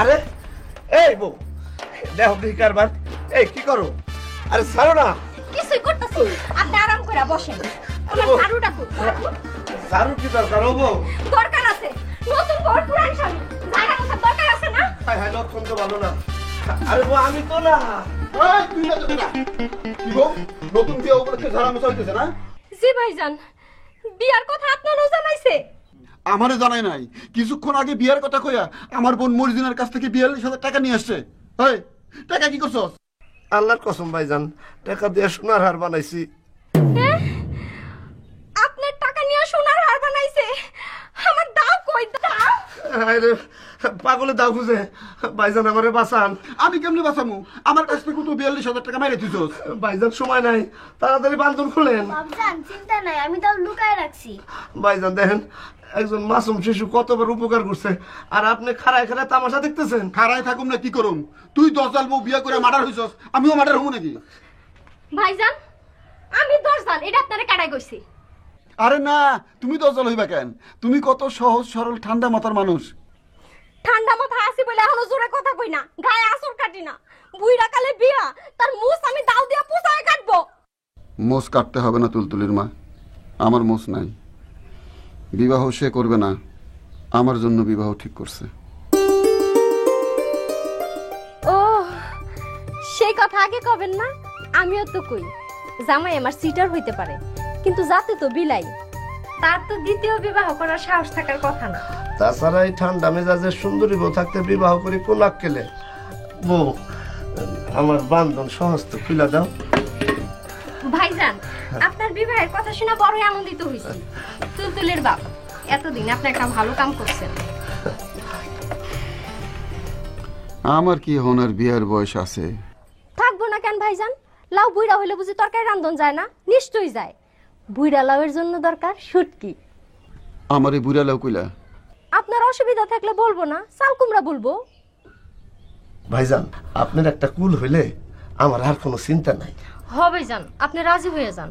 আরে এই বউ দেখো দেখি কারবার। এই কি করো? আরে ছাড়ো না। কিছুই করতেছি, আপনি আরাম করে বসেন। আমার ঝাড়ুটা কই? ঝাড়ু কি দরকার ও বউ? দরকার আছে, নতুন বর পুরান স্বামী, জায়গা মতো দরকার আছে না? হায় হায়, লক্ষণ তো ভালো না। আরে বউ আমি তো না। এই, তুই না তো না। কি গো, নতুন বিয়ে উপলক্ষে ঝাড়া মশা হইতেছে না? জি ভাইজান, বিয়ার কথা আপনারও জানাইছে? আমারে জানাই নাই। কিছুক্ষণ আগে বিয়ের কথা কইয়া আমার বোন মরিজিনার কাছ থেকে 42,000 টাকা নিয়ে আসছে। এই, টাকা কি করছস? আল্লাহর কসম ভাইজান, টাকা দিয়ে সোনার হার বানাইছি। আপনার টাকা নিয়ে সোনার হার বানাইছে? আমার দাও কই দাও? আরে পাগলে দাও খুঁজে ভাইজান, আমারে বাঁচান। আমি কেমনে বাঁচামু? আমার কাছ থেকে তো 42,000 টাকা মাইরে দিছস। ভাইজান সময় নাই, তাড়াতাড়ি বান্ধন খুলেন। বাবজান চিন্তা নাই, আমি তাও লুকায় রাখছি। ভাইজান দেখেন, একজন মাসুম শিশু কতবার উপকার করছে, আর আপনি খাড়ায় খাড়ায় তামাশা দেখতেছেন। খাড়ায় থাকুম না কি করুম? তুই 10 জাল বউ বিয়ে করে মার্ডার হইছস, আমিও মার্ডার হবো নাকি? ভাইজান আমি দরজাল, এটা আপনারে কাটাই কইছি। আরে না, তুমি 10 জাল হইবা কেন? তুমি কত সহজ সরল ঠান্ডা মাথার মানুষ। ঠান্ডা মাথা আছি বলে এখনো জোরে কথা কই না, গায়ে আসর কাটি না। বুইড়া কালে বিয়া, তার মুছ আমি দাও দিয়া পুষায় কাটবো। মোষ কাটতে হবে না তুলতুলির মা, আমার মোষ নাই। বিবাহ সে করবে না, আমার জন্য বিবাহ ঠিক করছে। ও সেই কথা আগে কবেন না? আমিও তো কই জামাই আমার সিটার হইতে পারে, কিন্তু যাতে তো বিলাই, তার তো দ্বিতীয় বিবাহ করার সাহস থাকার কথা না। তাছাড়া এই ঠান্ডা মেজাজের সুন্দরী বউ থাকতে বিবাহ করি কোন আক্কেলে? বউ, আমার বান্ধন সহস্ত খুলে দাও। ভাইজান আপনার বিবাহের কথা শুনে বড়ই আনন্দিত হইছি। তুলতুলের বাপ, এতদিন আপনি একটা ভালো কাম করছেন। আমার কি হনার বিয়ার বয়স আছে? থাকবো না কেন ভাইজান? লাউ বুইড়া হইলে বুঝি তরকারি রান্ধন যায় না? নিশ্চয়ই যায়। বুইড়া লাউয়ের জন্য দরকার শুটকি। আমার এই বুড়া লাউ কইলা? আপনার অসুবিধা থাকলে বলবো না, চাল কুমড়া বলবো। ভাইজান আপনার একটা কুল হইলে আমার আর কোনো চিন্তা নাই। হবে যান, আপনি রাজি হয়ে যান।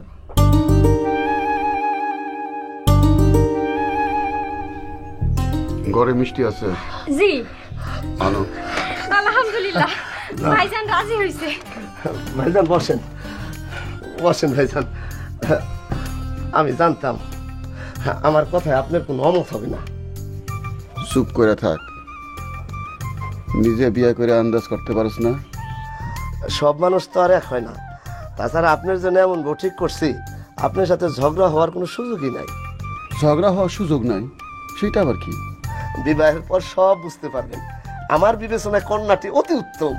ঘরে মিষ্টি আছে? জি আনো। আলহামদুলিল্লাহ, ভাইজান রাজি হইছে। ভাইজান বসেন, বসেন ভাইজান। আমি জানতাম আমার কথায় আপনার কোনো অমত হবে না। চুপ করে থাক। নিজে বিয়ে করে আন্দাজ করতে পারছ না? সব মানুষ তো আর এক হয় না। তাছাড়া আপনার জন্য এমন বউ ঠিক করছি, আপনার সাথে ঝগড়া হওয়ার কোনো সুযোগই নাই। ঝগড়া হওয়ার সুযোগ নাই? সেটা আবার কি? বিবাহের পর সব বুঝতে পারবেন। আমার বিবেচনায় কন্যাটি অতি উত্তম।